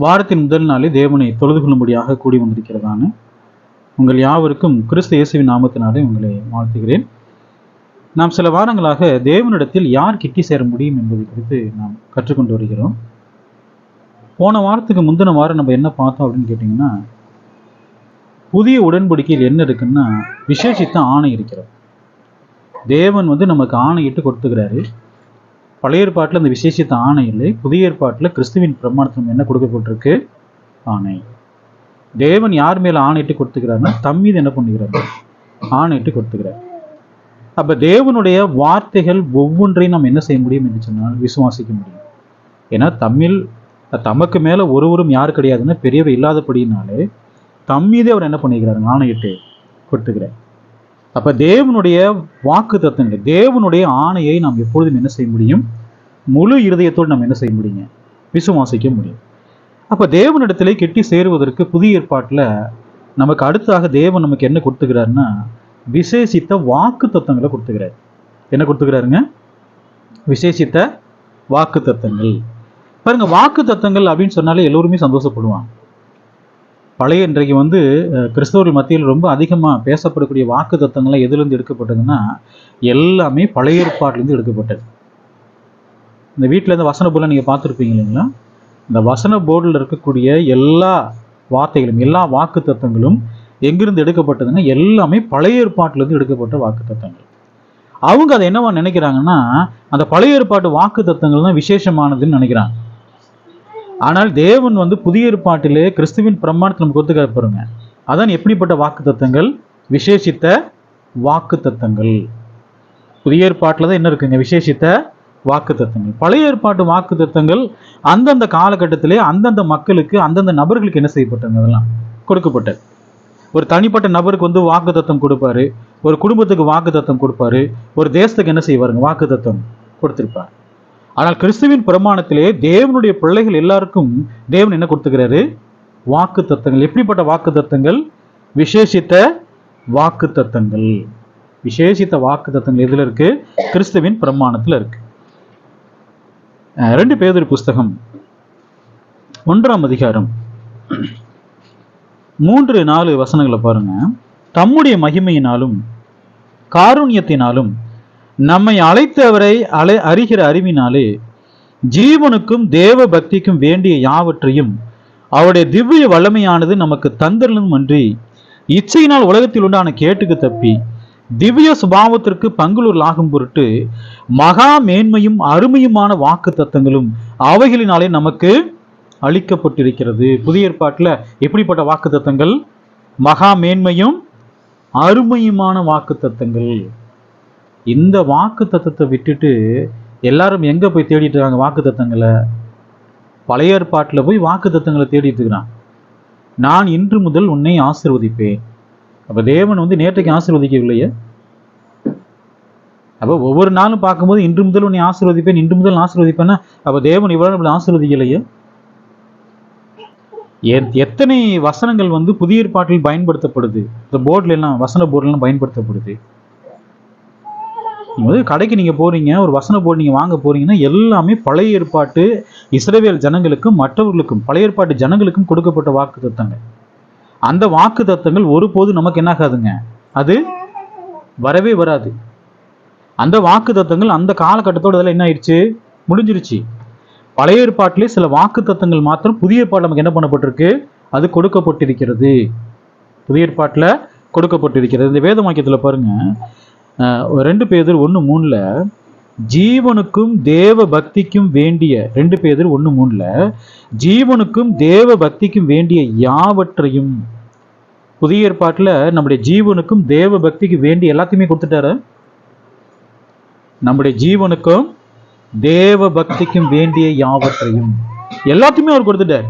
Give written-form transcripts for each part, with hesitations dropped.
வாரத்தின் முதல் நாளே தேவனை தொழுது கொள்ளும்படியாக கூடி வந்திருக்கிறதான உங்கள் யாவருக்கும் கிறிஸ்து இயேசுவின் நாமத்தினாலே உங்களை வாழ்த்துகிறேன். நாம் சில வாரங்களாக தேவனிடத்தில் யார் கிட்டி சேர முடியும் என்பதை குறித்து நாம் கற்றுக்கொண்டு வருகிறோம். போன வாரத்துக்கு முந்தின வாரம் நம்ம என்ன பார்த்தோம் அப்படின்னு கேட்டிங்கன்னா, புதிய உடன்படிக்கையில் என்ன இருக்குன்னா விசேஷித்த ஆணை இருக்கிறது. தேவன் நமக்கு ஆணையிட்டு கொடுத்துக்கிறாரு. பழைய ஏற்பாட்டில் அந்த விசேஷித்த ஆணை இல்லை. புதிய ஏற்பாட்டில் கிறிஸ்துவின் பிரமாணத்தில் என்ன கொடுக்கப்பட்டிருக்கு? ஆணை. தேவன் யார் மேல ஆணையிட்டு கொடுத்துக்கிறாருன்னா தம் மீது என்ன பண்ணுகிறாரு? ஆணையிட்டு கொடுத்துக்கிறார். அப்ப தேவனுடைய வார்த்தைகள் ஒவ்வொன்றையும் நாம் என்ன செய்ய முடியும் என்று சொன்னால் விசுவாசிக்க முடியும். ஏன்னா தமக்கு மேல ஒருவரும் யார் கிடையாதுன்னா பெரியவர் இல்லாதபடினாலே தம் மீதே அவர் என்ன பண்ணிக்கிறாரு? ஆணையிட்டு கொடுத்துக்கிறார். அப்ப தேவனுடைய வாக்கு தத்தங்கள், தேவனுடைய ஆணையை நாம் எப்பொழுதும் என்ன செய்ய முடியும்? முழு இருதயத்தோடு நாம் என்ன செய்ய முடியுங்க? விசுவாசிக்க முடியும். அப்ப தேவனிடத்திலே கெட்டி சேருவதற்கு புதிய ஏற்பாட்டில் நமக்கு அடுத்ததாக தேவன் நமக்கு என்ன கொடுத்துக்கிறாருன்னா விசேஷித்த வாக்கு தத்தங்களை கொடுத்துக்கிறார். என்ன கொடுத்துக்கிறாருங்க? விசேஷித்த வாக்கு தத்தங்கள். பாருங்க, வாக்கு தத்தங்கள் அப்படின்னு சொன்னாலே எல்லோருமே சந்தோஷப்படுவாங்க. பழைய இன்றைக்கு கிறிஸ்தவர்கள் மத்தியில் ரொம்ப அதிகமாக பேசப்படக்கூடிய வாக்கு தத்தங்கள்லாம் எதுலேருந்து எடுக்கப்பட்டதுன்னா எல்லாமே பழைய ஏற்பாட்டிலேருந்து எடுக்கப்பட்டது. இந்த வீட்டில் இந்த வசன போர்டில் நீங்கள் பார்த்துருப்பீங்க இல்லைங்களா? இந்த வசன போர்டில் இருக்கக்கூடிய எல்லா வார்த்தைகளும் எல்லா வாக்கு தத்தங்களும் எங்கிருந்து எடுக்கப்பட்டதுன்னா எல்லாமே பழைய ஏற்பாட்டிலேருந்து எடுக்கப்பட்ட வாக்கு தத்தங்கள். அவங்க அதை என்னவா நினைக்கிறாங்கன்னா அந்த பழைய ஏற்பாட்டு வாக்கு தத்தங்கள் தான் விசேஷமானதுன்னு நினைக்கிறாங்க. ஆனால் தேவன் புதிய ஏற்பாட்டிலே கிறிஸ்துவின் பிரமாணத்தை நமக்கு ஒத்துக்க பாருங்க. அதான் எப்படிப்பட்ட வாக்கு தத்தங்கள்? விசேஷித்த வாக்கு தத்தங்கள். புதிய ஏற்பாட்டில் தான் என்ன இருக்குங்க? விசேஷித்த வாக்கு தத்தங்கள். பழைய ஏற்பாட்டு வாக்கு தத்தங்கள் அந்தந்த காலகட்டத்திலே அந்தந்த மக்களுக்கு அந்தந்த நபர்களுக்கு என்ன செய்யப்பட்டது? அதெல்லாம் கொடுக்கப்பட்டது. ஒரு தனிப்பட்ட நபருக்கு வாக்கு தத்தம் கொடுப்பாரு, ஒரு குடும்பத்துக்கு வாக்கு தத்தம் கொடுப்பாரு, ஒரு தேசத்துக்கு என்ன செய்வாருங்க? வாக்கு தத்தம் கொடுத்திருப்பார். ஆனால் கிறிஸ்துவின் பிரமாணத்திலே தேவனுடைய பிள்ளைகள் எல்லாருக்கும் தேவன் என்ன கொடுத்துக்கிறாரு? வாக்கு தத்தங்கள். எப்படிப்பட்ட வாக்கு தத்தங்கள்? விசேஷித்த வாக்கு தத்தங்கள். விசேஷித்த வாக்கு தத்தங்கள் எதுல இருக்கு? கிறிஸ்துவின் பிரமாணத்தில் இருக்கு. 2 பேதுரு புஸ்தகம் 1ஆம் அதிகாரம் 3-4 வசனங்களை பாருங்க. தம்முடைய மகிமையினாலும் காருண்யத்தினாலும் நம்மை அழைத்தவரை அறிகிற அறிவினாலே ஜீவனுக்கும் தேவ பக்திக்கும் வேண்டிய யாவற்றையும் அவருடைய திவ்ய வல்லமையானது நமக்கு தந்தரலும் அன்றி இச்சையினால் உலகத்தில் உண்டான கேட்டுக்கு தப்பி திவ்ய சுபாவத்திற்கு பங்குலூர் ஆகும் பொருட்டு மகா மேன்மையும் அருமையுமான வாக்கு தத்தங்களும் அவைகளினாலே நமக்கு அளிக்கப்பட்டிருக்கிறது. புதிய ஏற்பாட்டில் எப்படிப்பட்ட வாக்கு தத்தங்கள்? மகா மேன்மையும் அருமையுமான வாக்கு தத்தங்கள். இந்த வாக்கு தத்தத்தை விட்டுட்டு எல்லாரும் எங்க போய் தேடிட்டு இருக்காங்க? வாக்கு தத்தங்களை பழைய ஏற்பாட்டில் போய் வாக்கு தத்தங்களை தேடிட்டு இருக்கிறான். நான் இன்று முதல் உன்னை ஆசீர்வதிப்பேன். அப்ப தேவன் நேற்றைக்கு ஆசீர்வதிக்கவில்லையே. அப்ப ஒவ்வொரு நாளும் பார்க்கும்போது இன்று முதல் உன்னை ஆசீர்வதிப்பேன், இன்று முதல் ஆசீர்வதிப்பேன்னா அப்ப தேவன் இவ்வளவு ஆசீர்வதிக்கலையே. எத்தனை வசனங்கள் புதிய ஏற்பாட்டில் பயன்படுத்தப்படுது? இந்த போர்டுல எல்லாம், வசன போர்டுல எல்லாம் பயன்படுத்தப்படுது. கடைக்கு நீங்க போறீங்க, ஒரு வசன போர்டு நீங்க வாங்க போறீங்கன்னா எல்லாமே பழைய ஏற்பாட்டு இஸ்ரவேல் ஜனங்களுக்கும் மற்றவர்களுக்கும் பழைய ஏற்பாட்டு ஜனங்களுக்கும் கொடுக்கப்பட்ட வாக்கு தத்தங்கள். அந்த வாக்கு தத்தங்கள் ஒருபோது நமக்கு என்ன ஆகாதுங்க? அது வரவே வராது. அந்த வாக்கு தத்தங்கள் அந்த காலகட்டத்தோட இதெல்லாம் என்ன ஆயிடுச்சு? முடிஞ்சிருச்சு. பழைய ஏற்பாட்டிலே சில வாக்கு தத்தங்கள் மாத்திரம் புதிய ஏற்பாடு நமக்கு என்ன பண்ணப்பட்டிருக்கு? அது கொடுக்கப்பட்டிருக்கிறது. புதிய ஏற்பாட்டில் கொடுக்கப்பட்டிருக்கிறது. இந்த வேத வாக்கியத்தில் பாருங்க, 2 பேதுரு 1:3 ஜீவனுக்கும் தேவ பக்திக்கும் வேண்டிய 2 பேதுரு 1:3 ஜீவனுக்கும் தேவ பக்திக்கும் வேண்டிய யாவற்றையும். புதிய ஏற்பாட்டில் நம்முடைய ஜீவனுக்கும் தேவ பக்திக்கு வேண்டிய எல்லாத்தையுமே கொடுத்துட்டாரு. நம்முடைய ஜீவனுக்கும் தேவ பக்திக்கும் வேண்டிய யாவற்றையும் எல்லாத்தையுமே அவர் கொடுத்துட்டார்.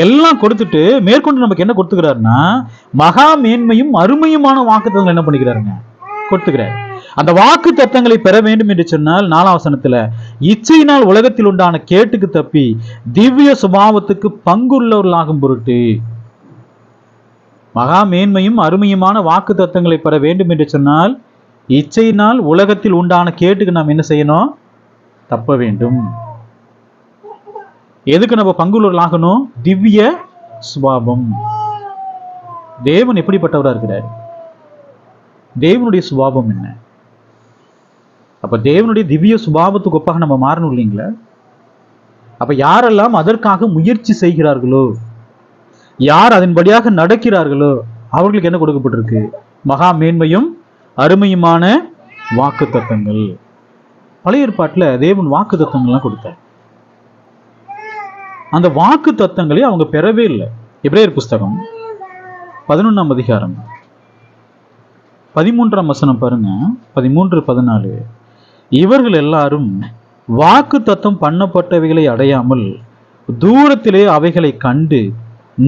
எல்லாம் கொடுத்துட்டு மேற்கொண்டு நமக்கு என்ன கொடுத்துக்கிறாருன்னா மகா மேன்மையும் அருமையுமான வாக்கு தத்தங்கள் என்ன பண்ணிக்கிறாருங்க? கொடுத்துக்கிறார். அந்த வாக்கு தத்தங்களை பெற வேண்டும் என்று சொன்னால் 4ஆம் வசனத்துல இச்சையினால் உலகத்தில் உண்டான கேட்டுக்கு தப்பி திவ்ய சுபாவத்துக்கு பங்குள்ளவர்களாகும் பொருட்டு. மகா மேன்மையும் அருமையுமான வாக்கு தத்தங்களை பெற வேண்டும் என்று சொன்னால் இச்சையினால் உலகத்தில் உண்டான கேட்டுக்கு நாம் என்ன செய்யணும்? தப்ப வேண்டும். எதுக்கு நம்ம பங்குள்ளவர்கள் ஆகணும்? திவ்ய சுபாவம். தேவன் எப்படிப்பட்டவரா இருக்கிறார்? தேவனுடைய சுபாவம் என்ன? அப்ப தேவனுடைய திவ்ய சுபாவத்துக்கு ஒப்பாக நம்ம மாறணும் இல்லைங்களா? அப்ப யாரெல்லாம் அதற்காக முயற்சி செய்கிறார்களோ, யார் அதன்படியாக நடக்கிறார்களோ, அவர்களுக்கு என்ன கொடுக்கப்பட்டிருக்கு? மகா மேன்மையும் அருமையுமான வாக்கு தத்தங்கள். பழைய ஏற்பாட்டுல தேவன் வாக்கு தத்தங்கள்லாம் கொடுத்தார். அந்த வாக்கு தத்தங்களை அவங்க பெறவே இல்லை. எபிரேயர் புஸ்தகம் 11ஆம் அதிகாரம் 13ஆம் வசனம் பாருங்க. 13-14. இவர்கள் எல்லாரும் வாக்கு தத்தம் பண்ணப்பட்டவைகளை அடையாமல் தூரத்திலே அவைகளை கண்டு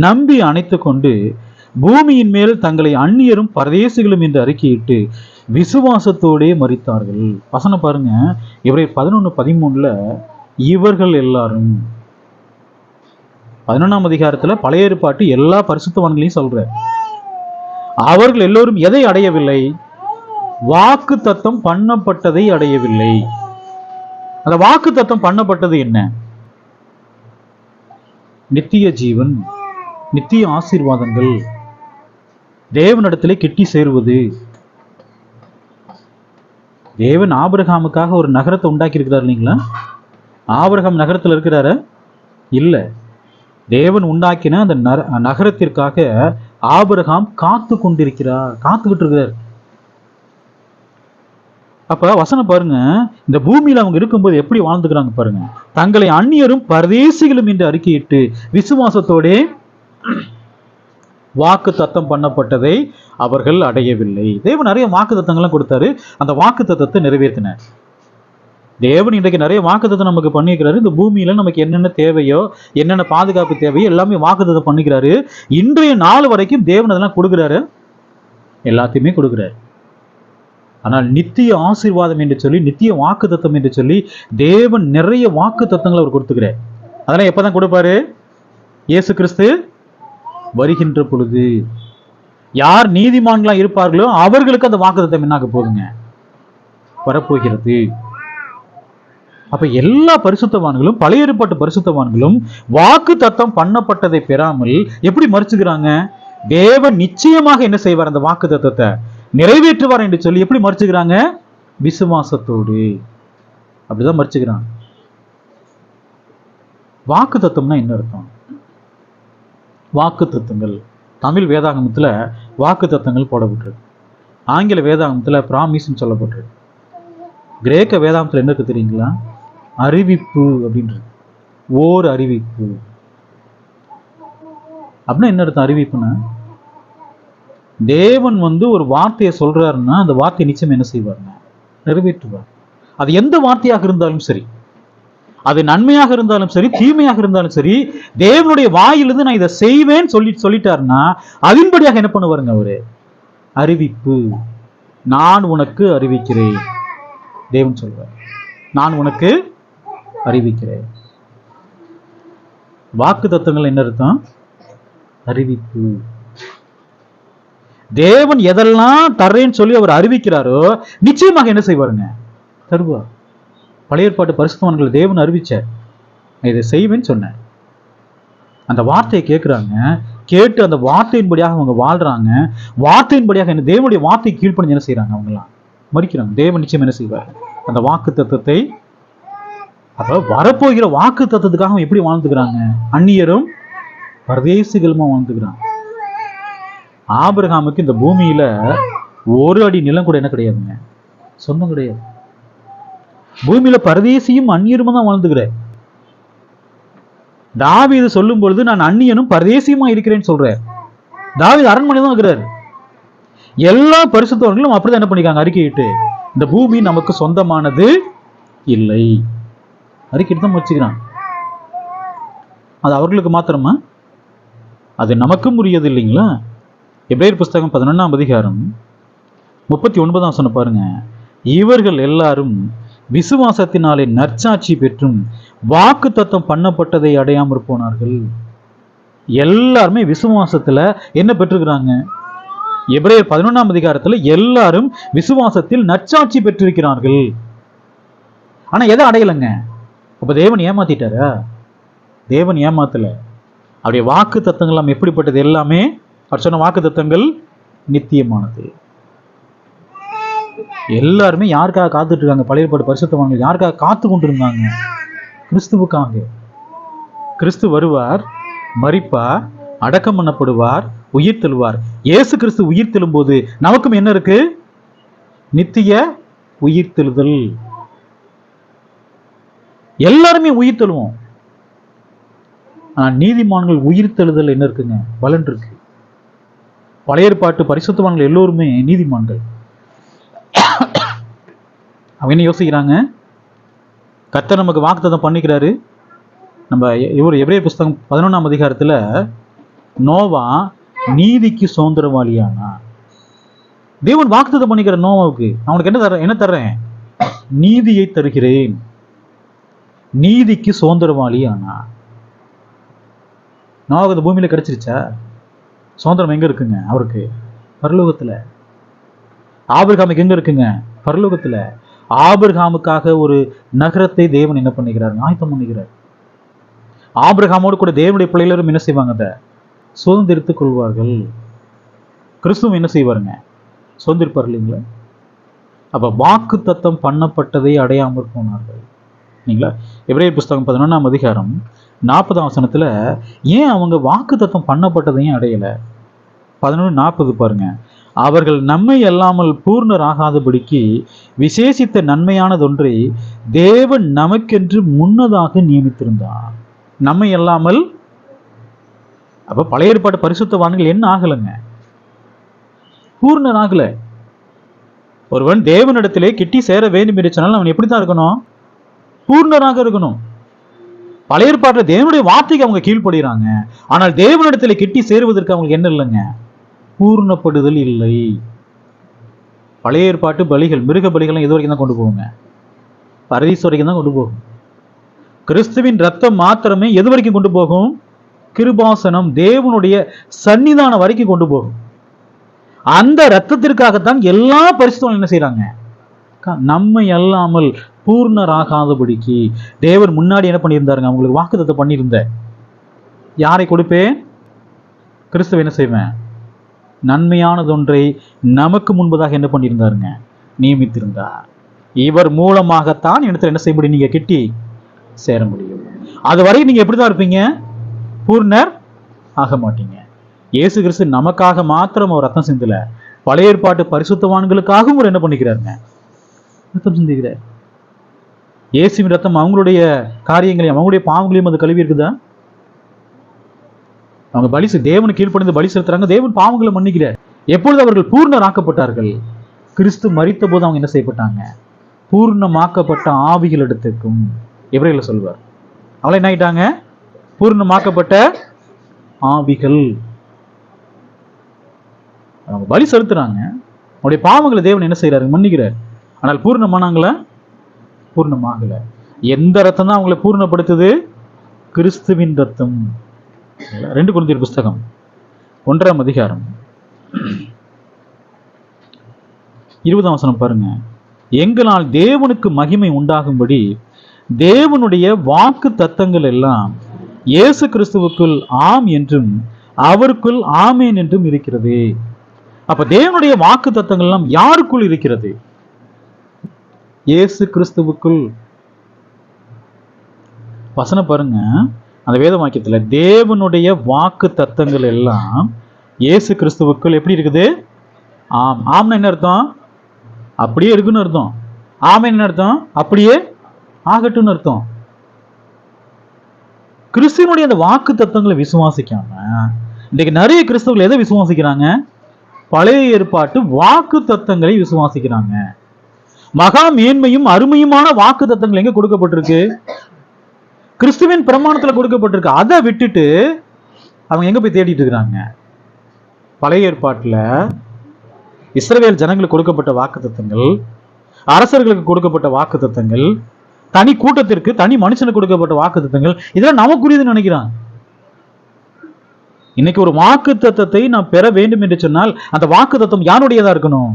நம்பி அணைத்து கொண்டு பூமியின் மேல் தங்களை அந்நியரும் பரதேசிகளும் என்று அறிக்கையிட்டு விசுவாசத்தோடே மரித்தார்கள். வசனம் பாருங்க, எபிரேயர் 11:13. இவர்கள் எல்லாரும் 11ஆம் அதிகாரத்துல பழைய ஏற்பாட்டு எல்லா பரிசுத்தவான்களையும் சொல்ற. அவர்கள் எல்லோரும் எதை அடையவில்லை? வாக்கு தத்தம் பண்ணப்பட்டதை அடையவில்லை. அந்த வாக்கு தத்தம் பண்ணப்பட்டது என்ன? நித்திய ஜீவன், நித்திய ஆசீர்வாதங்கள், தேவனிடத்திலே கிட்டி சேருவது. தேவன் ஆபிரகாமுக்காக ஒரு நகரத்தை உண்டாக்கி இருக்கிறார் இல்லைங்களா? ஆபிரகாம் நகரத்தில் இருக்கிறார? இல்ல. தேவன் உண்டாக்கின அந்த நகரத்திற்காக ஆபிரகாம் காத்து கொண்டிருக்கிறார், காத்துக்கிட்டு இருக்கிறார். அப்ப வசனம் பாருங்க, இந்த பூமியில அவங்க இருக்கும்போது எப்படி வாழ்ந்துக்கிறாங்க பாருங்க. தங்களை அந்நியரும் பரதேசிகளும் என்று அறிக்கையிட்டு விசுவாசத்தோட வாக்கு தத்தம் பண்ணப்பட்டதை அவர்கள் அடையவில்லை. தேவன் நிறைய வாக்கு தத்தங்கள்லாம் கொடுத்தாரு. அந்த வாக்கு தத்தத்தை நிறைவேற்றினார். தேவன் இன்றைக்கு நிறைய வாக்குத்தத்தம் நமக்கு பண்ணிக்கிறாரு. இந்த பூமியில நமக்கு என்னென்ன தேவையோ, என்னென்ன பாதுகாப்பு தேவையோ எல்லாமே வாக்குத்தத்தம் பண்ணிக்கிறாரு. இன்றைய நாள் வரைக்கும் தேவன் அதெல்லாம் கொடுக்கிறாரு, எல்லாத்தையுமே கொடுக்கிறாரு. ஆனால் நித்திய ஆசீர்வாதம் என்று சொல்லி, நித்திய வாக்கு தத்தம் என்று சொல்லி தேவன் நிறைய வாக்கு தத்தங்களை அவர் கொடுத்துக்கிறார். அதெல்லாம் எப்பதான் கொடுப்பாரு? இயேசு கிறிஸ்து வருகின்ற பொழுது. யார் நீதிமான்களா இருப்பார்களோ அவர்களுக்கு அந்த வாக்கு தத்தம் என்னாக போகுதுங்க? வரப்போகிறது. அப்ப எல்லா பரிசுத்தவான்களும், பழைய ஏற்பாட்டு பரிசுத்தவான்களும் வாக்கு தத்தம் பண்ணப்பட்டதை பெறாமல் எப்படி மறுச்சுக்கிறாங்க? தேவன் நிச்சயமாக என்ன செய்வார்? அந்த வாக்கு தத்தத்தை நிறைவேற்றுவார் என்று சொல்லி எப்படி மறுச்சுக்கிறாங்க? விசுவாசத்தோடு. அப்படிதான் மறுச்சுக்கிறாங்க. வாக்கு தத்தம்னா என்ன அர்த்தம்? வாக்கு தத்தங்கள் தமிழ் வேதாகமத்துல வாக்கு தத்தங்கள் போடப்பட்டிருக்கு. ஆங்கில வேதாகமத்துல பிராமிஸ் சொல்லப்பட்டிருக்கு. கிரேக்க வேதாகமத்துல என்ன இருக்கு தெரியுங்களா? அறிவிப்பு அப்படின்றது. ஓர் அறிவிப்பு அப்படின்னா என்ன அர்த்தம்? அறிவிப்புன்னா தேவன் ஒரு வார்த்தையை சொல்றாருன்னா அந்த வார்த்தையை நிச்சயம் என்ன செய்வாருங்க? நிறைவேற்றுவார். அது எந்த வார்த்தையாக இருந்தாலும் சரி, அது நன்மையாக இருந்தாலும் சரி, தீமையாக இருந்தாலும் சரி, தேவனுடைய வாயிலிருந்து நான் இதை செய்வேன் சொல்லிட்டாருன்னா அதன்படியாக என்ன பண்ணுவாருங்க? அவரு அறிவிப்பு. நான் உனக்கு அறிவிக்கிறேன். தேவன் சொல்வார், நான் உனக்கு அறிவிக்கிறேன். வாக்கு தத்தங்கள் என்ன அர்த்தம்? அறிவிப்பு. தேவன் எதெல்லாம் தர்றேன்னு சொல்லி அவர் அறிவிக்கிறாரோ நிச்சயமாக என்ன செய்வாருங்க? தருவார். பழைய ஏற்பாட்டு பரிசுத்தவான்கள் தேவன் அறிவிச்சார், இதை செய்வேன்னு சொன்னார். அந்த வார்த்தையை கேட்கிறாங்க, கேட்டு அந்த வார்த்தையின்படியாக அவங்க வாழ்றாங்க. வார்த்தையின்படியாக என்ன தேவனுடைய வார்த்தை கீழ்ப்படிஞ்சு என்ன செய்யறாங்க? அவங்களாம் மறிக்கிறாங்க. தேவன் நிச்சயம் என்ன செய்வார்? அந்த வாக்கு தத்தத்தை, அப்ப வரப்போகிற வாக்கு தத்தத்துக்காக எப்படி வாழ்ந்துக்கிறாங்க? அந்நியரும் பரதேசிகளுமா வாழ்ந்துக்கிறாங்க. ஆபிரகாமுக்கு இந்த பூமியில ஒரு அடி நிலம் கூட என்ன கிடையாதுங்க? சொந்தம் கிடையாது. பூமியில பரதேசியும் அந்நியருமா தான் வாழ்ந்துக்கிறேன். தாவீது சொல்லும் பொழுது நான் அந்நியனும் பரதேசியுமா இருக்கிறேன்னு சொல்றேன். தாவீது அரண்மனை தான் இருக்கிறார். எல்லா பரிசுத்தவர்களும் அப்படிதான் என்ன பண்ணிக்காங்க? அறிக்கையிட்டு இந்த பூமி நமக்கு சொந்தமானது இல்லை அறிக்கையிட்டு தான் வச்சுக்கிறான். அது அவர்களுக்கு மாத்திரமா? அது நமக்கும் உரியது இல்லைங்களா? எபிரேயர் புஸ்தகம் 11ஆம் அதிகாரம் 39ஆம் வசனம் பாருங்க. இவர்கள் எல்லாரும் விசுவாசத்தினாலே நற்சாட்சி பெற்றும் வாக்கு தத்தம் பண்ணப்பட்டதை அடையாமற் போனார்கள். எல்லாருமே விசுவாசத்துல என்ன பெற்றிருக்கிறாங்க? எபிரேயர் 11ஆம் அதிகாரத்துல எல்லாரும் விசுவாசத்தில் நற்சாட்சி பெற்றிருக்கிறார்கள். ஆனா எதை அடையலைங்க? அப்ப தேவன் ஏமாத்திட்டாரா? தேவன் ஏமாத்தல. அவருடைய வாக்கு தத்தங்கள் எல்லாம் எப்படிப்பட்டது? எல்லாமே அவர் சொன்ன வாக்கு தத்தங்கள் நித்தியமானது. எல்லாருமே யாருக்காக காத்துட்டு இருக்காங்க? பழைய ஏற்பாடு பரிசுத்தவான்கள் யாருக்காக காத்து கொண்டிருந்தாங்க? கிறிஸ்துவுக்காக. கிறிஸ்து வருவார், மரிப்பார், அடக்கம் பண்ணப்படுவார், உயிர் தெழுவார். இயேசு கிறிஸ்து உயிர் தெழும் போது நமக்கும் என்ன இருக்கு? நித்திய உயிர் தெழுதல். எல்லாருமே உயிர் தெழுவோம். நீதிமான்கள் உயிர் தெழுதல் என்ன இருக்குங்க? பலன் இருக்கு. பழைய ஏற்பாட்டு பரிசுத்தவான்கள் எல்லோருமே நீதிமான்கள். அவங்க என்ன யோசிக்கிறாங்க? கர்த்தர் நமக்கு வாக்குத்தத்தம் பண்ணிக்கிறாரு. நம்ம எபிரேயர் புஸ்தகம் 11ஆம் அதிகாரத்துல நோவா நீதிக்கு சுதந்திரவாளியானா. தேவன் வாக்குத்தத்தம் பண்ணிக்கிற நோவாவுக்கு, அவனுக்கு என்ன தர்றேன்? நீதியை தருகிறேன். நீதிக்கு சுதந்திரவாளி ஆனா. நோவாவுக்கு இந்த பூமியில கிடைச்சிருச்சா? சுதந்திரம் எங்க இருக்குங்க அவருக்கு? பரலோகத்துல. ஆபிரகாமுக்கு எங்க இருக்குங்க? பரலோகத்துல. ஆபிரகாமுக்காக ஒரு நகரத்தை தேவன் என்ன பண்ணிக்கிறார்? ஆயத்தம் பண்ணிக்கிறார். ஆபிரகாமோடு கூட தேவனுடைய பிள்ளைகளும் என்ன செய்வாங்க? அதை சுதந்திரித்துக் கொள்வார்கள். கிறிஸ்துவும் என்ன செய்வாருங்க? சுதந்திரிப்பார் இல்லைங்களா? அப்ப வாக்கு தத்தம் பண்ணப்பட்டதை அடையாமல் போனார்கள். இல்லைங்களா? எபிரேயர் புஸ்தகம் 11ஆம் அதிகாரம் 40ஆம் வசனத்துல ஏன் அவங்க வாக்கு தத்தம் பண்ணப்பட்டதையும் அடையல? 11:40 பாருங்க. அவர்கள் நம்மை அல்லாமல் பூர்ணராகாதபடிக்கு விசேஷித்த நன்மையானதொன்றை தேவன் நமக்கென்று முன்னதாக நியமித்திருந்தார். நம்மை அல்லாமல், அப்ப பழைய ஏற்பாட்டு பரிசுத்தவான்கள் என்ன ஆகலைங்க? பூர்ணராகல. ஒருவன் தேவனிடத்திலே கிட்டி சேர வேண்டும் என்று சொன்னால் அவன் எப்படித்தான் இருக்கணும்? பூர்ணராக இருக்கணும். பழைய ஏற்பாட்டில் தேவனுடைய வார்த்தைக்கு அவங்க கீழ்ப்படுகிறாங்க. ஆனால் தேவனிடத்தில் கிட்டி சேருவதற்கு அவங்களுக்கு என்ன இல்லைங்க? பூர்ணப்படுதல் இல்லை. பழைய ஏற்பாட்டு பலிகள், மிருக பலிகள் எது வரைக்கும் தான் கொண்டு போகுங்க? பரதீஸ் வரைக்கும் தான் கொண்டு போகும். கிறிஸ்துவின் ரத்தம் மாத்திரமே எது வரைக்கும் கொண்டு போகும்? கிருபாசனம், தேவனுடைய சன்னிதானம் வரைக்கும் கொண்டு போகும். அந்த ரத்தத்திற்காகத்தான் எல்லா பரிசுத்தவான்களும் என்ன செய்யறாங்க? நம்மை அல்லாமல் பூர்ணராகாதபடிக்கு தேவன் முன்னாடி என்ன பண்ணியிருந்தாருங்க? அவங்களுக்கு வாக்குத்தத்தம் பண்ணியிருந்த யாரை கொடுப்பேன்? கிறிஸ்துவ என்ன செய்வேன்? நன்மையானதொன்றை நமக்கு முன்பதாக என்ன பண்ணியிருந்தாருங்க? நியமித்திருந்தார். இவர் மூலமாகத்தான் இடத்துல என்ன செய்ய முடியும்? நீங்க கிட்டி சேர முடியும். அதுவரை நீங்க எப்படிதான் இருப்பீங்க? பூர்ணர் ஆக மாட்டீங்க. இயேசு கிறிஸ்து நமக்காக மாத்திரம் அவர் ரத்தம் சிந்தல, பழைய ஏற்பாட்டு பரிசுத்தவான்களுக்காகவும் அவர் என்ன பண்ணிக்கிறாருங்க? ரத்தம் சிந்துகிறார். இயேசுவின் ரத்தம் அவங்களுடைய காரியங்களையும் அவங்களுடைய பாவங்களையும் அது கழுவி இருக்குதா? அவங்க பலி தேவனுக்கு கீழ்ப்படிந்து பலி செலுத்துறாங்க. தேவன் பாவங்களை மன்னிக்கிறார். எப்பொழுது அவர்கள் பூர்ணராக்கப்பட்டார்கள்? கிறிஸ்து மரித்த போது அவங்க என்ன செய்யப்பட்டாங்க? பூர்ணமாக்கப்பட்ட ஆவிகள் இடத்துக்கும் எபிரேயர்ல சொல்வார். அவளை என்ன ஆயிட்டாங்க? பூர்ணமாக்கப்பட்ட ஆவிகள். அவங்க பலி செலுத்துறாங்க. அவருடைய பாவங்களை தேவன் என்ன செய்யறாரு? மன்னிக்கிறார். ஆனால் பூர்ணமானாங்களா? பூர்ணமாகல. எந்த ரத்தம் தான் அவங்களை பூர்ணப்படுத்துது? கிறிஸ்துவின் ரத்தம். 2 கொரிந்தியர் புஸ்தகம் 1ஆம் அதிகாரம் 20ஆம் வசனம் பாருங்க. எங்களால் தேவனுக்கு மகிமை உண்டாகும்படி தேவனுடைய வாக்கு தத்தங்கள் எல்லாம் இயேசு கிறிஸ்துவுக்குள் ஆம் என்றும் அவருக்குள் ஆமேன் என்றும் இருக்கிறது. அப்ப தேவனுடைய வாக்கு தத்தங்கள் எல்லாம் யாருக்குள் இருக்கிறது? இயேசு கிறிஸ்துவுக்குள். வசனம் பாருங்க, அந்த வேத வாக்கியத்துல தேவனுடைய வாக்கு தத்தங்கள் எல்லாம் இயேசு கிறிஸ்துவுக்குள் எப்படி இருக்குது? ஆம். ஆம்னா என்ன அர்த்தம்? அப்படியே இருக்குன்னு அர்த்தம். ஆமே என்ன அர்த்தம்? அப்படியே ஆகட்டும்னு அர்த்தம். கிறிஸ்துவனுடைய அந்த வாக்கு தத்தங்களை விசுவாசிக்காம இன்னைக்கு நிறைய கிறிஸ்தவர்கள் எதை விசுவாசிக்கிறாங்க? பழைய ஏற்பாட்டு வாக்கு தத்தங்களை விசுவாசிக்கிறாங்க. மகா மேன்மையும் அருமையுமான வாக்கு தத்தங்கள் எங்க கொடுக்கப்பட்டிருக்கு? கிறிஸ்துவின் பிரமாணத்துல கொடுக்கப்பட்டிருக்கு. அதை விட்டுட்டு அவங்க எங்க போய் தேடிட்டு இருக்கிறாங்க? பழைய ஏற்பாட்டுல இஸ்ரவேல் ஜனங்களுக்கு கொடுக்கப்பட்ட வாக்கு தத்தங்கள், அரசர்களுக்கு கொடுக்கப்பட்ட வாக்கு தத்தங்கள், தனி கூட்டத்திற்கு தனி மனுஷனுக்கு கொடுக்கப்பட்ட வாக்கு தத்தங்கள், இதெல்லாம் நமக்குரியதுன்னு நினைக்கிறாங்க. இன்னைக்கு ஒரு வாக்கு தத்தத்தை நாம் பெற வேண்டும் என்று சொன்னால் அந்த வாக்கு தத்தம் யாருடையதா இருக்கணும்?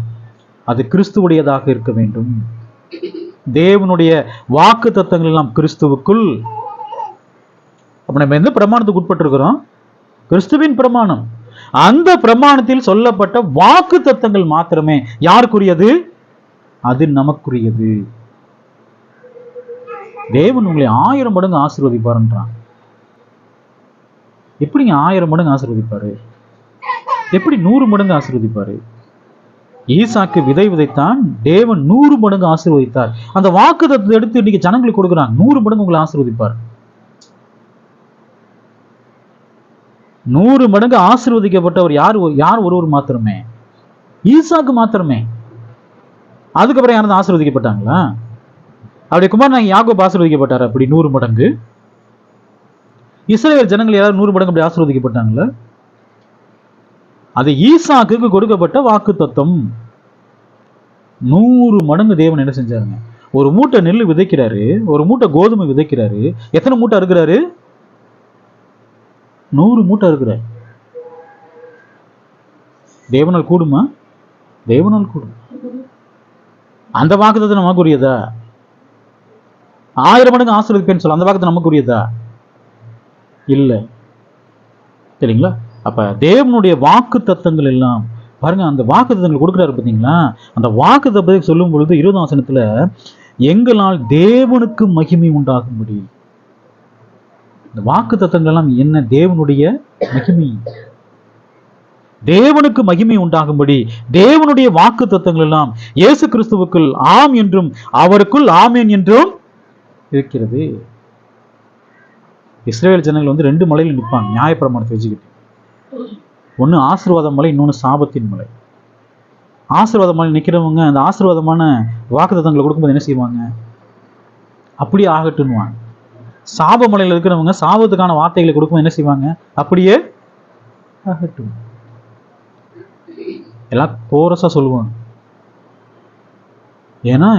அது கிறிஸ்துவுடையதாக இருக்க வேண்டும். தேவனுடைய வாக்கு தத்தங்கள் எல்லாம் கிறிஸ்துவுக்குள். அப்ப நம்ம எந்த பிரமாணத்துக்கு உட்பட்டு இருக்கிறோம்? கிறிஸ்துவின் பிரமாணம். அந்த பிரமாணத்தில் சொல்லப்பட்ட வாக்கு தத்தங்கள் மாத்திரமே யாருக்குரியது? அது நமக்குரியது. தேவன் உங்களை 1000 மடங்கு ஆசீர்வதிப்பார்ன்றான். எப்படிங்க 1000 மடங்கு ஆசீர்வதிப்பாரு? எப்படி 100 மடங்கு ஆசீர்வதிப்பாரு? ஈசாக்கு விதை விதைத்தான், தேவன் 100 மடங்கு ஆசீர்வதித்தார். அந்த வாக்கு தத்தத்தை எடுத்து இன்னைக்கு ஜனங்களுக்கு கொடுக்குறாங்க. 100 மடங்கு உங்களை ஆசீர்வதிப்பார். 100 மடங்கு ஆசீர்வதிக்கப்பட்டவர் யார் ஒருவர் மாத்திரமே? ஈசாக்கு மாத்திரமே. அதுக்கப்புறம் யாரும் ஆசீர்வதிக்கப்பட்டாங்களா? அவருடைய குமாரன் யாக்கோபு ஆசீர்வதிக்கப்பட்டார் அப்படி 100 மடங்கு? இஸ்ரவேல் ஜனங்கள் யாராவது 100 மடங்கு அப்படி ஆசீர்வதிக்கப்பட்டாங்களா? அது ஈசாக்குக்கு கொடுக்கப்பட்ட வாக்கு தத்தம். 100 மடங்கு தேவன் என்ன செஞ்சாருங்க? ஒரு மூட்டை நெல் விதைக்கிறாரு, ஒரு மூட்டை கோதுமை விதைக்கிறாரு. எத்தனை மூட்டை இருக்கிறாரு? 100 மூட்டை இருக்கிறார். தேவனால் கூடுமா? தேவனால் கூடும். அந்த வாக்குத்தத்தை நமக்குரியதா? 1000 மடங்கு ஆசீர்வதிப்பேன்னு சொல்ல அந்த வாக்குத்தத்தை நமக்குரியதா? இல்ல. சரிங்களா? அப்ப தேவனுடைய வாக்கு தத்தங்கள் எல்லாம் பாருங்க, அந்த வாக்கு தத்தங்கள் கொடுக்கிறாரு பார்த்தீங்களா? அந்த வாக்கு தத்தத்தை சொல்லும் பொழுது 20ஆம் வசனத்துல எங்களால் தேவனுக்கு மகிமை உண்டாகும்படி. இந்த வாக்கு தத்தங்கள் எல்லாம் என்ன? தேவனுடைய மகிமை, தேவனுக்கு மகிமை உண்டாகும்படி தேவனுடைய வாக்கு தத்தங்கள் எல்லாம் இயேசு கிறிஸ்துவுக்குள் ஆம் என்றும் அவருக்குள் ஆமேன் என்றும் இருக்கிறது. இஸ்ரவேல் ஜனங்கள் 2 மலையில் நிற்பாங்க நியாயப்பிரமாணத்தை வச்சுக்கிட்டு. ஒன்று ஆசீர்வாத மலை, இன்னொன்று சாபத்தின் மலை. ஆசீர்வாத மலை நிற்கிறவங்க அந்த ஆசீர்வாதமான வாக்கு தத்தங்களை கொடுக்கும்போது என்ன செய்வாங்க? அப்படியே ஆகட்டுன்னுவாங்க. சாப மலையில் இருக்கிறவங்க சாபத்துக்கான வார்த்தைகளை கொடுக்கும்போது என்ன செய்வாங்க? அப்படியே ஆகட்டும். எல்லாம் கோரஸா சொல்லுவாங்க. ஏன்னா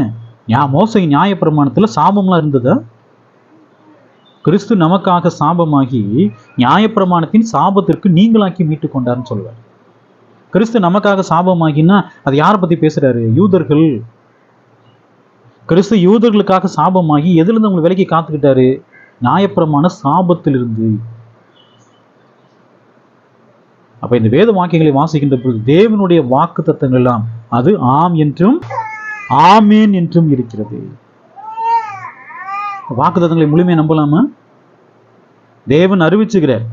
மோசே நியாயப்பிரமாணத்துல சாபம்லாம் இருந்ததா? கிறிஸ்து நமக்காக சாபமாகி நியாயப்பிரமாணத்தின் சாபத்திற்கு நீங்களாக்கி மீட்டு கொண்டார்னு சொல்லுவார். கிறிஸ்து நமக்காக சாபமாகினா அது யாரை பத்தி பேசுறாரு? யூதர்கள். கிறிஸ்து யூதர்களுக்காக சாபமாகி எதுல இருந்து உங்களை விலைக்கு காத்துக்கிட்டாரு? நியாயப்பிரமாண சாபத்திலிருந்து. அப்ப இந்த வேத வாக்கியங்களை வாசிக்கின்ற பொழுது தேவனுடைய வாக்கு தத்தங்கள் எல்லாம் அது ஆம் என்றும் ஆமேன் என்றும் இருக்கிறது. வாக்கு தத்தங்களை முழுமையை நம்பலாமா? தேவன் அறிவிச்சுக்கிறார்,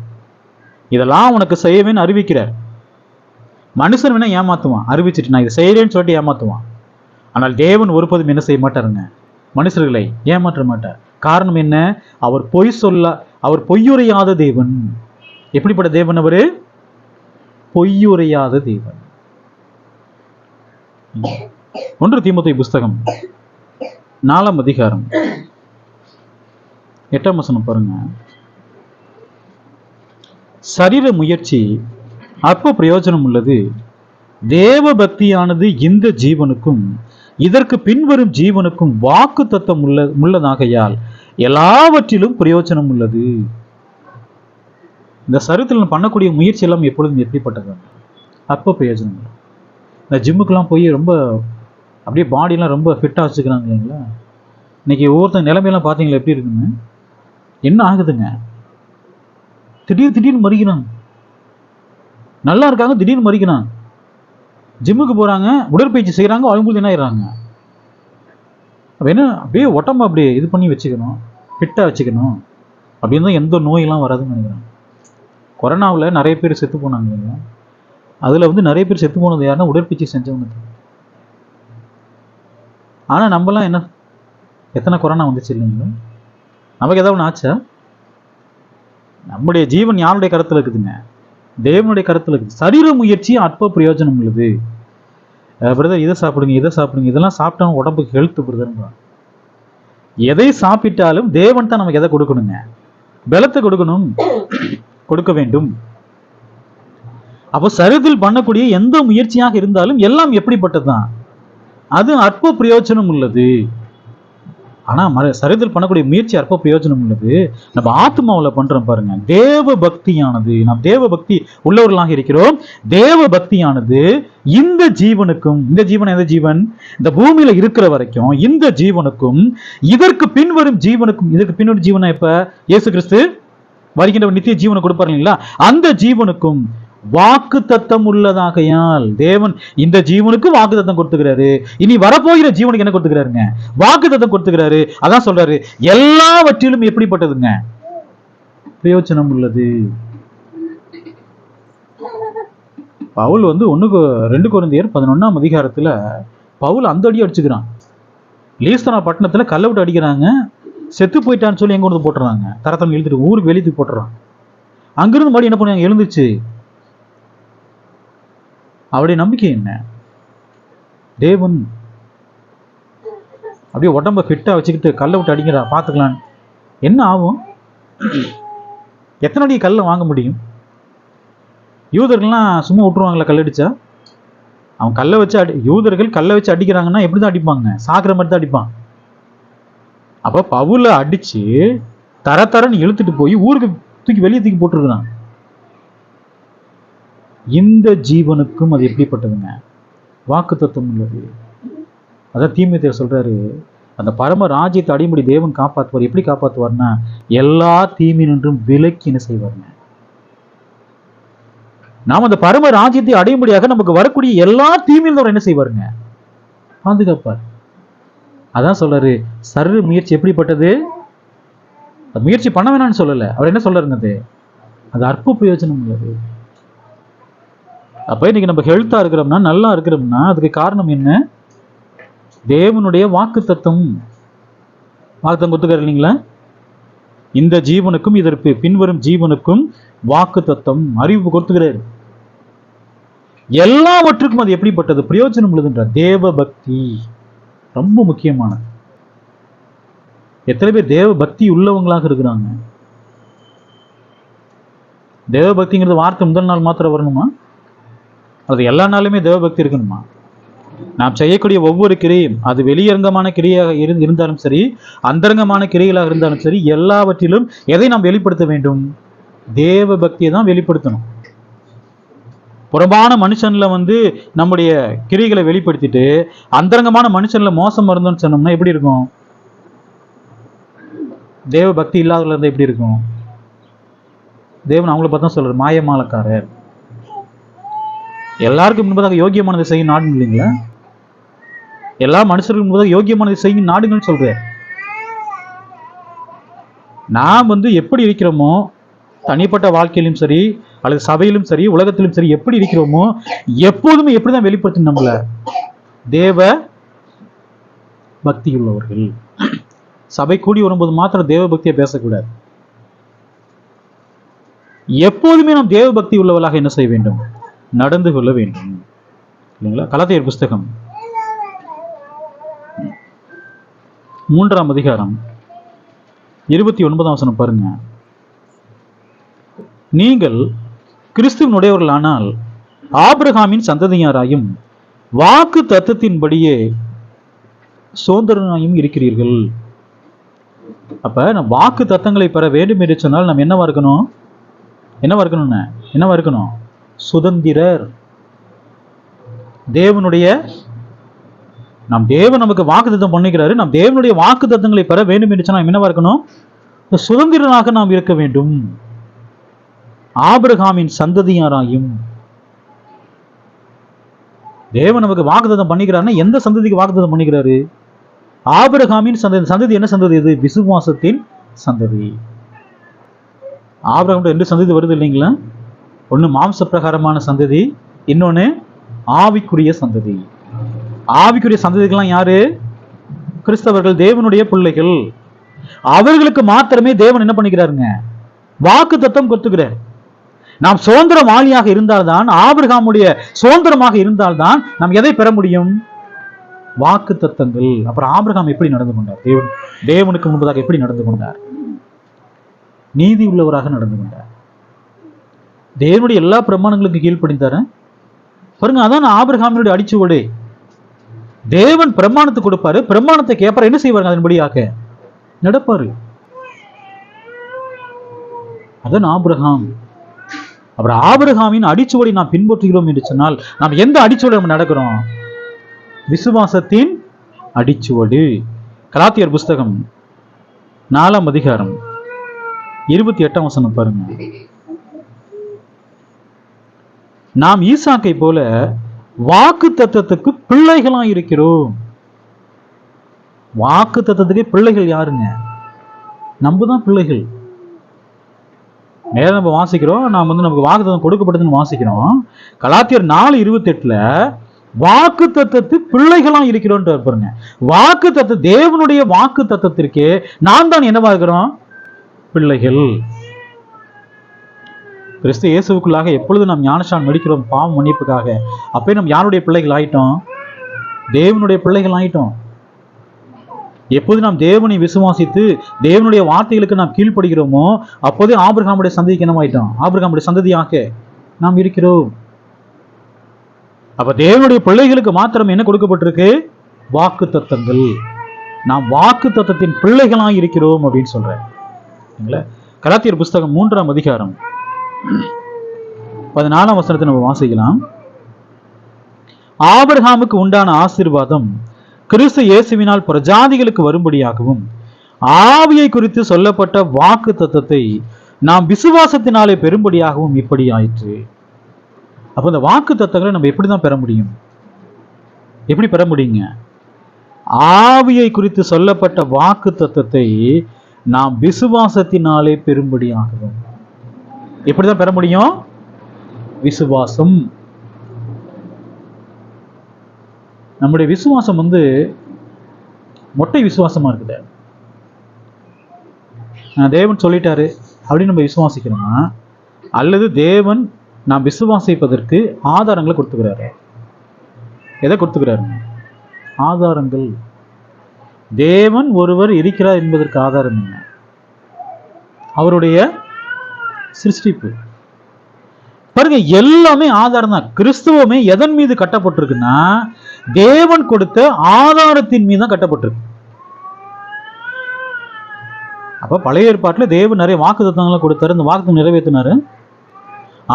இதெல்லாம் உனக்கு செய்யவேன்னு அறிவிக்கிறார். மனுஷன் வேணா ஏமாத்துவான், அறிவிச்சுட்டு நான் இதை செய்யறேன்னு சொல்லிட்டு ஏமாத்துவான். ஆனால் தேவன் ஒருபதும் என்ன செய்ய மாட்டாருங்க? மனுஷர்களை ஏமாற்ற மாட்டார். காரணம் என்ன? அவர் அவர் பொய்யுரையாத தேவன். எப்படிப்பட்ட தேவன் அவரு? பொய்யுரையாத தேவன். 1 தீமோத்தேயு புஸ்தகம் 4ஆம் அதிகாரம் 8ஆம் வசனம் பாருங்க. சரீர முயற்சி அற்ப பிரயோஜனம் உள்ளது, தேவ பக்தியானது இந்த ஜீவனுக்கும் இதற்கு பின்வரும் ஜீவனுக்கும் வாக்கு தத்தம் உள்ளதாகையால் எல்லாவற்றிலும் பிரயோஜனம் உள்ளது. இந்த சரீரத்தில் பண்ணக்கூடிய முயற்சி எல்லாம் எப்பொழுதும் எப்படிப்பட்டது? அற்ப பிரயோஜனம். இந்த ஜிம்முக்கெல்லாம் போய் ரொம்ப அப்படியே பாடியெல்லாம் ரொம்ப ஃபிட்டாக வச்சுக்கிறாங்க இல்லைங்களா? இன்னைக்கு ஒவ்வொருத்தங்க நிலைமையெல்லாம் பார்த்தீங்களா எப்படி இருக்குங்க? என்ன ஆகுதுங்க? திடீர்னு மறிக்கிறாங்க. நல்லா இருக்காங்க, திடீர்னு மறிக்கிறாங்க. ஜிம்முக்கு போறாங்க, உடற்பயிற்சி செய்யறாங்க, அவங்களுக்கு என்ன ஆயிடுறாங்க? அப்ப என்ன? அப்படியே உடம்பு அப்படியே இது பண்ணி வச்சுக்கணும், ஃபிட்டா வச்சுக்கணும். அப்படின்னு தான் எந்த நோயெல்லாம் வராதுன்னு நினைக்கிறாங்க. கொரோனாவில் நிறைய பேர் செத்து போனாங்க இல்லைங்க? அதுல நிறைய பேர் செத்து போனது யாருன்னா உடற்பயிற்சி செஞ்சவங்க. ஆனா நம்மலாம் என்ன, எத்தனை கொரோனா வந்துச்சு இல்லைங்களா? நமக்கு ஏதாவது ஒன்று ஆச்சா? நம்முடைய ஜீவன் யாருடைய கருத்துல இருக்குதுங்க? தேவனுடைய கருத்துல இருக்குது. சரீர முயற்சி அற்ப பிரயோஜனம் உள்ளது. பிரதர் இதை சாப்பிடுங்க, இதை சாப்பிடுங்க, இதெல்லாம் சாப்பிட்டா உடம்புக்கு ஹெல்த் பிரதர். எதை சாப்பிட்டாலும் தேவன் தான் நமக்கு எதை கொடுக்கணுங்க? பலத்தை கொடுக்கணும், கொடுக்க வேண்டும். அப்போ சரீரத்தில் பண்ணக்கூடிய எந்த முயற்சியாக இருந்தாலும் எல்லாம் எப்படிப்பட்டதுதான்? அது அற்ப பிரயோஜனம் உள்ளது. ஆனா சரீரத்தில் பண்ணக்கூடிய முயற்சி அற்ப பிரயோஜனம் உள்ளது. நம்ம ஆத்மாவில் பண்றோம் பாருங்க, தேவ பக்தியானது. நாம் தேவ பக்தி உள்ளவர்களாக இருக்கிறோம். தேவ பக்தியானது இந்த ஜீவனுக்கும், இந்த ஜீவன் எந்த ஜீவன்? இந்த பூமியில இருக்கிற வரைக்கும் இந்த ஜீவனுக்கும் இதற்கு பின்வரும் ஜீவனுக்கும். இதற்கு பின்வரும் ஜீவனா எப்ப? இயேசு கிறிஸ்து வருகின்ற நித்திய ஜீவனை கொடுப்பாரு இல்லைங்களா, அந்த ஜீவனுக்கும் வாக்கு தத்தம் உள்ளதாகையால் தேவன் இந்த ஜீவனுக்கு வாக்கு தத்தம் கொடுத்துக்கிறாரு. இனி வரப்போகிற ஜீவனுக்கு என்ன கொடுத்துக்கிறாருங்க? வாக்கு தத்தம் கொடுத்துக்கிறாரு. அதான் சொல்றாரு, எல்லாவற்றிலும் எப்படிப்பட்டதுங்க? பிரயோஜனம் உள்ளது. பவுல் 2 கொரிந்தியர் 11ஆம் அதிகாரத்துல பவுல் அந்த அடி அடிச்சுக்கிறான். லீஸ்தரா பட்டணத்துல கல்லை விட்டு அடிக்கிறாங்க. செத்து போயிட்டான்னு சொல்லி எங்க கொண்டு போட்டுறாங்க, தரத்தம் இழுத்துட்டு ஊருக்கு வெளியே போட்டுறான். அங்கிருந்து மறுபடியும் என்ன பண்ணுவாங்க? எழுந்துச்சு. அவருடைய நம்பிக்கை என்ன? தேவன் அப்படியே உடம்ப ஃபிட்டா வச்சுக்கிட்டு கல்லை விட்டு அடிக்கிறா, பார்த்துக்கலாம். என்ன ஆகும்? எத்தனை அடி கல்லை வாங்க முடியும்? யூதர்கள்லாம் சும்மா விட்டுருவாங்களா கல்லடிச்சா? அவன் கல்லை வச்சு யூதர்கள் கல்லை வச்சு அடிக்கிறாங்கன்னா எப்படிதான் அடிப்பாங்க? சாக்குற மாதிரி தான் அடிப்பான். அப்ப பவுல அடிச்சு தரன்னு இழுத்துட்டு போய் ஊருக்கு வெளியே தூக்கி போட்டுருக்கான். இந்த ஜீவனுக்கும் அது எப்படிப்பட்டதுங்க? வாக்கு தத்துவம் உள்ளது. அதான் தீமோத்தேயு சொல்றாரு, அந்த பரம ராஜ்யத்தை அடிமுடி தேவன் காப்பாற்றுவார். எப்படி காப்பாற்றுவார்னா, எல்லா தீமையினின்றும் விலக்கி என்ன செய்வாருங்க? நாம் அந்த பரம ராஜ்யத்தை அடையும்படியாக நமக்கு வரக்கூடிய எல்லா தீமையிலும் என்ன செய்வாருங்க? பாதுகாப்பார். அதான் சொல்றாரு, சர்வ முயற்சி எப்படிப்பட்டது? முயற்சி பண்ண வேணாம்னு சொல்லல. அவர் என்ன சொல்றாருங்க? அது அற்ப பிரயோஜனம் உள்ளது. அப்ப இன்னைக்கு நம்ம ஹெல்த்தா இருக்கிறோம்னா, நல்லா இருக்கிறோம்னா, அதுக்கு காரணம் என்ன? தேவனுடைய வாக்கு தத்தம். வாக்குத்தம் கொடுத்துக்காரு இல்லைங்களா? இந்த ஜீவனுக்கும் இதற்கு பின்வரும் ஜீவனுக்கும் வாக்கு தத்தம் அறிவு கொடுத்துக்கிறாரு. எல்லாவற்றுக்கும் அது எப்படிப்பட்டது? பிரயோஜனம் உள்ளதுன்ற தேவ பக்தி ரொம்ப முக்கியமானது. எத்தனை பேர் தேவ பக்தி உள்ளவங்களாக இருக்கிறாங்க? தேவ பக்திங்கிறது வார்த்தை முதல் நாள் மாத்திரம் வரணுமா? அது எல்லா நாளுமே தேவ பக்தி இருக்கணுமா? நாம் செய்யக்கூடிய ஒவ்வொரு கிரையும், அது வெளியரங்கமான கிரியாக இருந்தாலும் சரி, அந்தரங்கமான கிரைகளாக இருந்தாலும் சரி, எல்லாவற்றிலும் எதை நாம் வெளிப்படுத்த வேண்டும்? தேவ பக்தியை தான் வெளிப்படுத்தணும். புறம்பான மனுஷன்ல நம்முடைய கிரிகளை வெளிப்படுத்திட்டு அந்தரங்கமான மனுஷன்ல மோசம் இருந்தோம்னு சொன்னோம்னா எப்படி இருக்கும்? தேவ பக்தி இல்லாதவர்கள் இருந்தா எப்படி இருக்கும்? தேவன் அவங்கள பார்த்தா சொல்றாரு, மாயமாலக்காரர். எல்லாருக்கும் முன்பதாக யோகியமானதை செய்யும் நாடுங்க இல்லைங்களா? எல்லா மனுஷருக்கு முன்பதாக யோகியமானதை செய்யும் நாடுங்கன்னு சொல்றார். நாம் எப்படி இருக்கிறோமோ, தனிப்பட்ட வாழ்க்கையிலும் சரி அல்லது சபையிலும் சரி உலகத்திலும் சரி எப்படி இருக்கிறோமோ எப்போதுமே எப்படிதான் வெளிப்படுத்தணும்? நம்மள தேவ பக்தி உள்ளவர்கள். சபை கூடி வரும்போது மாத்திரம் தேவ பக்தியை பேசக்கூடாது. எப்போதுமே நாம் தேவ பக்தி உள்ளவர்களாக என்ன செய்ய வேண்டும்? நடந்து கொள்ள வேண்டும் இல்லைங்களா? கலாத்தியர் புஸ்தகம் 3ஆம் அதிகாரம் 29ஆம் வசனம் பாருங்க. நீங்கள் கிறிஸ்துவனுடையவர்களானால் ஆபிரகாமின் சந்ததியாராயும் வாக்கு தத்தத்தின்படியே சோதரனாயும் இருக்கிறீர்கள். அப்ப நம்ம வாக்கு தத்தங்களை பெற வேண்டும் என்று சொன்னால் நம்ம என்னவா இருக்கணும்? சுதந்திரர். தேவன் நமக்கு வாக்கு தத்தம் பண்ணிக்கிறாரு. நாம் தேவனுடைய வாக்கு தத்தங்களை பெற வேண்டும் என்று சொன்னால் என்னவா இருக்கணும்? சுதந்திரனாக நாம் இருக்க வேண்டும். ஆபிரகாமின் சந்ததியாராயும். தேவன் நமக்கு வாக்குத்தத்தம் பண்ணிக்கிறாருன்னா எந்த சந்ததிக்கு வாக்குத்தத்தம் பண்ணிக்கிறாரு? ஆபிரகாமின் சந்ததி. என்ன சந்ததி இது? விசுவாசத்தின் சந்ததி. ஆபிரகாம் 2 சந்ததி வருது இல்லைங்களா? ஒண்ணு மாம்ச பிரகாரமான சந்ததி, இன்னொன்னு ஆவிக்குரிய சந்ததி. ஆவிக்குரிய சந்ததிகள்லாம் யாரு? கிறிஸ்தவர்கள், தேவனுடைய பிள்ளைகள். அவர்களுக்கு மாத்திரமே தேவன் என்ன பண்ணிக்கிறாருங்க? வாக்கு தத்தம் கொடுத்துக்கிறார். நாம் சுதந்திரவாளியாக இருந்தால்தான், ஆபிரகாமுடைய சுதந்திரமாக இருந்தால்தான் நாம் எதை பெற முடியும்? வாக்கு தத்தங்கள். அப்புறம் ஆபிரகாம் எப்படி நடந்து கொண்டார்? தேவனுக்கு முன்பதாக எப்படி நடந்து கொண்டார்? நீதி உள்ளவராக நடந்து கொண்டார். தேவனுடைய எல்லா பிரமாணங்களுக்கு கீழ்ப்படிந்தார். பாருங்க, அதான் ஆபிரகாமினுடைய அடிச்சுவடு. தேவன் பிரமாணத்தை கொடுப்பாரு, பிரமாணத்தை கேட்பாரு, என்ன செய்வாங்க? அதன்படியாக நடப்பாரு. அதான் ஆபிரகாம். அப்புறம் ஆபிரகாமின் அடிச்சுவடி நாம் பின்பற்றுகிறோம் என்று சொன்னால் நாம் எந்த அடிச்சுவடி நம்ம நடக்கிறோம்? விசுவாசத்தின் அடிச்சுவடு. கலாத்தியர் புஸ்தகம் 4ஆம் அதிகாரம் 28ஆம் வசனம் பாருங்க. நாம் ஈசாக்கை போல வாக்கு தத்தத்துக்கு பிள்ளைகளா இருக்கிறோம். வாக்கு தத்தத்துக்கு பிள்ளைகள் யாருங்க? நம்ம தான் பிள்ளைகள். நேரம் நம்ம வாசிக்கிறோம், நாம் நமக்கு வாக்கு தத்தம் கொடுக்கப்பட்டதுன்னு வாசிக்கிறோம். கலாத்தியர் 4:28 வாக்கு தத்தத்து பிள்ளைகளா இருக்கிறோம் பாருங்க. வாக்கு தத்த தேவனுடைய வாக்கு தத்தத்திற்கு நாம் தான் என்னவா இருக்கிறோம்? பிள்ளைகள். கிறிஸ்து இயேசுவுக்குள்ளாக எப்பொழுது நாம் ஞானஸ்நானம் எடுக்கிறோம் பாவ மன்னிப்புக்காக, அப்பே நம்ம யாருடைய பிள்ளைகள் ஆயிட்டோம்? தேவனுடைய பிள்ளைகள் ஆயிட்டோம். எப்போது நாம் தேவனை விசுவாசித்து தேவனுடைய வார்த்தைகளுக்கு நாம் கீழ்ப்படுகிறோமோ அப்போதே ஆபிரகாமுடைய சந்ததிக்கு என்னவாயிட்டோம்? ஆபிரகாமுடைய சந்ததியாக நாம் இருக்கிறோம். அப்ப தேவனுடைய பிள்ளைகளுக்கு மாத்திரம் என்ன கொடுக்கப்பட்டிருக்கு? வாக்கு தத்தங்கள். நாம் வாக்கு தத்தத்தின் பிள்ளைகளாக இருக்கிறோம் அப்படின்னு சொல்றேன். கலாத்தியர் புஸ்தகம் 3ஆம் அதிகாரம் 14ஆம் வசனத்தை நம்ம வாசிக்கலாம். ஆபிரகாமுக்கு உண்டான ஆசீர்வாதம் கிறிஸ்து இயேசுவினால் பிரஜாதிகளுக்கு வரும்படியாகவும் ஆவியை குறித்து சொல்லப்பட்ட வாக்கு தத்தத்தை நாம் விசுவாசத்தினாலே பெறும்படியாகவும் இப்படி ஆயிற்று. அப்ப இந்த வாக்கு தத்தங்களை நம்ம எப்படிதான் பெற முடியும்? எப்படி பெற முடியுங்க? ஆவியை குறித்து சொல்லப்பட்ட வாக்கு தத்தத்தை நாம் விசுவாசத்தினாலே பெறும்படியாகவும். எப்படிதான் பெற முடியும்? விசுவாசம். நம்முடைய விசுவாசம் மொட்டை விசுவாசமா இருக்குது. தேவன் சொல்லிட்டாரு அப்படின்னு நம்ம விசுவாசிக்கிறோமா, அல்லது தேவன் நாம் விசுவாசிப்பதற்கு ஆதாரங்களை கொடுத்துக்கிறாரு? எதை கொடுத்துக்கிறாரு? ஆதாரங்கள். தேவன் ஒருவர் இருக்கிறார் என்பதற்கு ஆதாரம் என்ன? அவருடைய சிருஷ்டிப்பு. பாருங்க, எல்லாமே ஆதாரம் தான். கிறிஸ்துவமே எதன் மீது கட்டப்பட்டிருக்குன்னா தேவன் கொடுத்த ஆதாரத்தின் மீது தான் கட்டப்பட்டிருக்கு. அப்ப பழைய ஏற்பாட்டில் தேவன் நிறைய வாக்குத்தத்தங்களை கொடுத்தாரு, இந்த வாக்குத்தத்தம் நிறைவேற்றினாரு.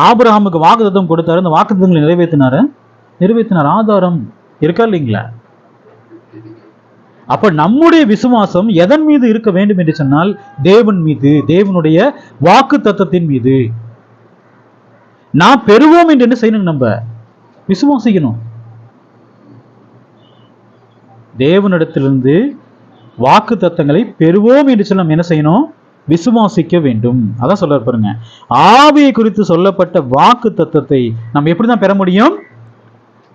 ஆபிரகாமுக்கு வாக்குத்தத்தம் கொடுத்தாரு, இந்த வாக்குத்தத்தங்களை நிறைவேற்றினார். ஆதாரம் இருக்கா இல்லைங்களா? அப்ப நம்முடைய விசுவாசம் எதன் மீது இருக்க வேண்டும் என்று சொன்னால் தேவன் மீது, தேவனுடைய வாக்கு தத்தத்தின் மீது. நான் பெறுவோம் என்று என்ன செய்யணும்? நம்ம விசுவாசிக்கணும். தேவனிடத்திலிருந்து வாக்கு தத்தங்களை பெறுவோம் என்று சொல்ல நம்ம என்ன செய்யணும்? விசுவாசிக்க வேண்டும். அதான் சொல்ல பாருங்க, ஆவியை குறித்து சொல்லப்பட்ட வாக்கு தத்தத்தை நம்ம எப்படிதான் பெற முடியும்?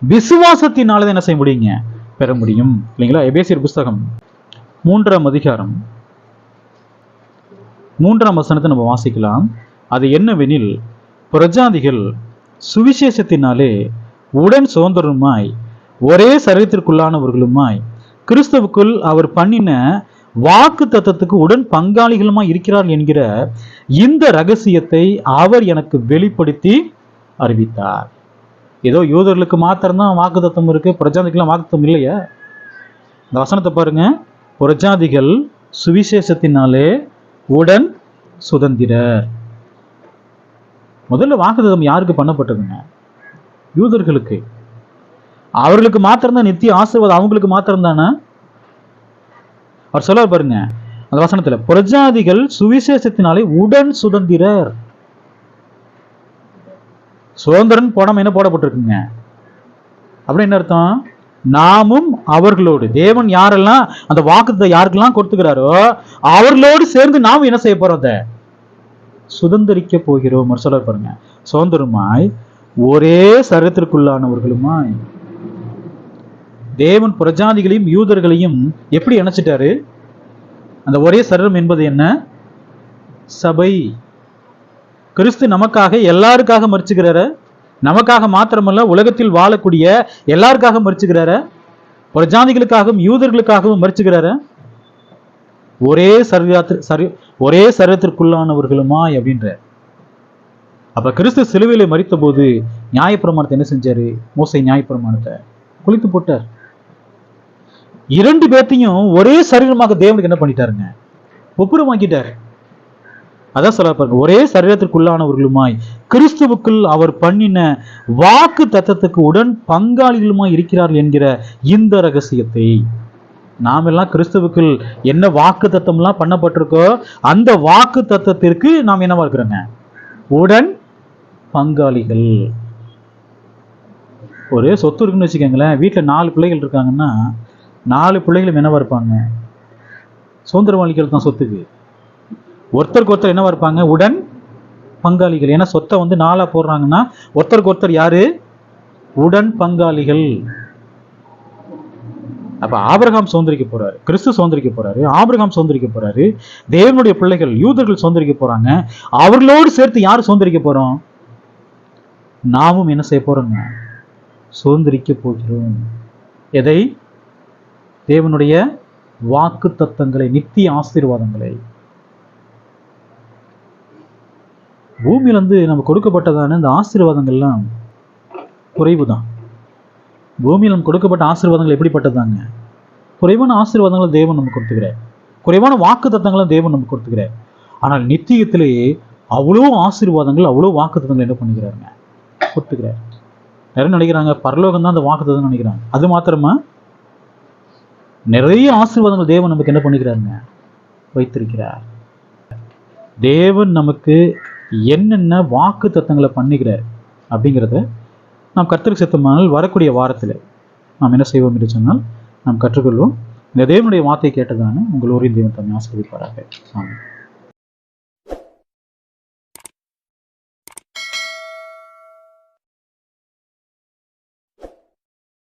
விசுவாசத்தினால என்ன செய்ய முடியுங்க? பெற முடியும் இல்லைங்களா? எபேசியர் புஸ்தகம் 3ஆம் அதிகாரம் 3ஆம் வசனத்தை நம்ம வாசிக்கலாம். அது என்னவெனில், பிரஜாதிகள் சுவிசேஷத்தினாலே உடன் சுதந்திரமாய் ஒரே சரீரத்திற்குள்ளானவர்களுமாய் கிறிஸ்துவுக்குள் அவர் பண்ணின வாக்கு தத்தத்துக்கு உடன் பங்காளிகளுமாய் இருக்கிறார் என்கிற இந்த ரகசியத்தை அவர் எனக்கு வெளிப்படுத்தி அறிவித்தார். ஏதோ யூதர்களுக்கு மாத்திரம்தான் வாக்கு தத்தம் இருக்கு, பிரஜாதிகள்லாம் வாக்கு தத்தம் இல்லையா? இந்த வசனத்தை பாருங்க. பிரஜாதிகள் சுவிசேஷத்தினாலே உடன் சுதந்திரர். முதல்ல வாக்கு தத்தம் யாருக்கு பண்ணப்பட்டதுங்க? யூதர்களுக்கு. அவர்களுக்கு மாத்திரம்தான் நித்திய ஆசீர்வாதம், அவங்களுக்கு மாத்திரம் தானே. அவர் சொல்ல பாருங்க அந்த வசனத்துல, பிரஜாதிகள் சுவிசேஷத்தினாலே உடன் சுதந்திரர். சுதந்திரன் போடாம என்ன போடப்பட்டிருக்குங்க? அப்படி என்ன அர்த்தம்? நாமும் அவர்களோடு, தேவன் யாரெல்லாம் அந்த வாக்குத்தத்தை யாருக்கெல்லாம் கொடுத்துக்கிறாரோ அவர்களோடு சேர்ந்து நாம் என்ன செய்ய போறோம்? அதை சுதந்திரிக்க போகிறோம். சொல்ல பாருங்க, சுதந்திரமாய் ஒரே சரீரத்திற்குள்ளானவர்களுமாய். தேவன் பிரஜாதிகளையும் யூதர்களையும் எப்படி இணைச்சிட்டாரு? அந்த ஒரே சரீரம் என்பது என்ன? சபை. கிறிஸ்து நமக்காக எல்லாருக்காக மரிச்சுக்கிறார. நமக்காக மாத்திரமல்ல, உலகத்தில் வாழக்கூடிய எல்லாருக்காக மரிச்சுக்கிறார. பிரஜாதிகளுக்காகவும் யூதர்களுக்காகவும் மரிச்சுக்கிறார. ஒரே சரீரத்திற்குள்ளானவர்களுமாய் அப்படின்ற. அப்ப கிறிஸ்து சிலுவையிலே மரித்த போது நியாயப்பிரமாணத்தை என்ன செஞ்சாரு? மோசே நியாயப்பிரமாணத்தை குளித்து போட்டார். இரண்டு பேர்த்தையும் ஒரே சரீரமாக தேவனுக்கு என்ன பண்ணிட்டாருங்க? ஒப்புரமாக்கிட்டார். அதான் சொல்ல பாருங்க, ஒரே சரீரத்திற்குள்ளானவர்களுமாய் கிறிஸ்துவுக்குள் அவர் பண்ணின வாக்கு தத்தத்துக்கு உடன் பங்காளிகளுமாய் இருக்கிறார்கள் என்கிற இந்த ரகசியத்தை. நாம் எல்லாம் கிறிஸ்துவுக்குள் என்ன வாக்கு தத்தம்லாம் பண்ணப்பட்டிருக்கோ அந்த வாக்கு தத்தத்திற்கு நாம் என்னவா இருக்கிறோங்க? உடன் பங்காளிகள். ஒரு சொத்து இருக்குன்னு வச்சுக்கோங்களேன். வீட்டில் 4 பிள்ளைகள் இருக்காங்கன்னா 4 பிள்ளைகளும் என்னவா இருப்பாங்க? சுதந்திரவாளிகள் தான் சொத்துக்கு. ஒருத்தருக்கு ஒருத்தர் என்னவா இருப்பாங்க? உடன் பங்காளிகள். ஏன்னா சொத்தை வந்து 4 போடுறாங்கன்னா ஒருத்தருக்கு ஒருத்தர் யாரு? உடன் பங்காளிகள். அப்ப ஆபிரகாம் சுதந்திரிக்க போறாரு, கிறிஸ்து சுதந்திரிக்க போறாரு, ஆபிரகாம் சுதந்திரிக்க போறாரு, தேவனுடைய பிள்ளைகள் யூதர்கள் சுதந்திரிக்க போறாங்க. அவர்களோடு சேர்த்து யார் சுதந்திரிக்க போறோம்? நாமும் என்ன செய்ய போறோங்க? சுதந்திரிக்க போகிறோம். எதை? தேவனுடைய வாக்கு தத்தங்களை, நித்திய ஆசீர்வாதங்களை. பூமியிலிருந்து நம்ம கொடுக்கப்பட்டதான இந்த ஆசீர்வாதங்கள்லாம் குறைவுதான். பூமியில் நமக்கு கொடுக்கப்பட்ட ஆசீர்வாதங்கள் எப்படிப்பட்டதாங்க? குறைவான ஆசீர்வாதங்களை தேவன் நமக்கு கொடுத்துக்கிறார், குறைவான வாக்கு தத்தங்களை தேவன் நமக்கு கொடுத்துக்கிறார். ஆனால் நித்தியத்திலேயே அவ்வளோ ஆசீர்வாதங்கள், அவ்வளோ வாக்கு தத்தங்கள் என்ன பண்ணிக்கிறாருங்க? கொடுத்துக்கிறார். நிறைய நினைக்கிறாங்க பரலோகம் தான் அந்த வாக்கு தத்தம் நினைக்கிறாங்க. அது மாத்திரமா? நிறைய ஆசீர்வாதங்கள் தேவன் நமக்கு என்ன பண்ணிக்கிறாருங்க? வைத்திருக்கிறார். தேவன் நமக்கு என்னென்ன வாக்கு தத்தங்களை பண்ணுகிறார் அப்படிங்கிறத நாம் கர்த்தருக்கு சித்தமானால் வரக்கூடிய வாரத்தில் நாம் என்ன செய்வோம் என்று சொன்னால் நாம் கற்றுக்கொள்வோம். இந்த தேவனுடைய வார்த்தை கேட்டதான உங்கள் ஓரின் தேவன் தம்மை ஆசீர்வதிப்பாராக. ஆமென்.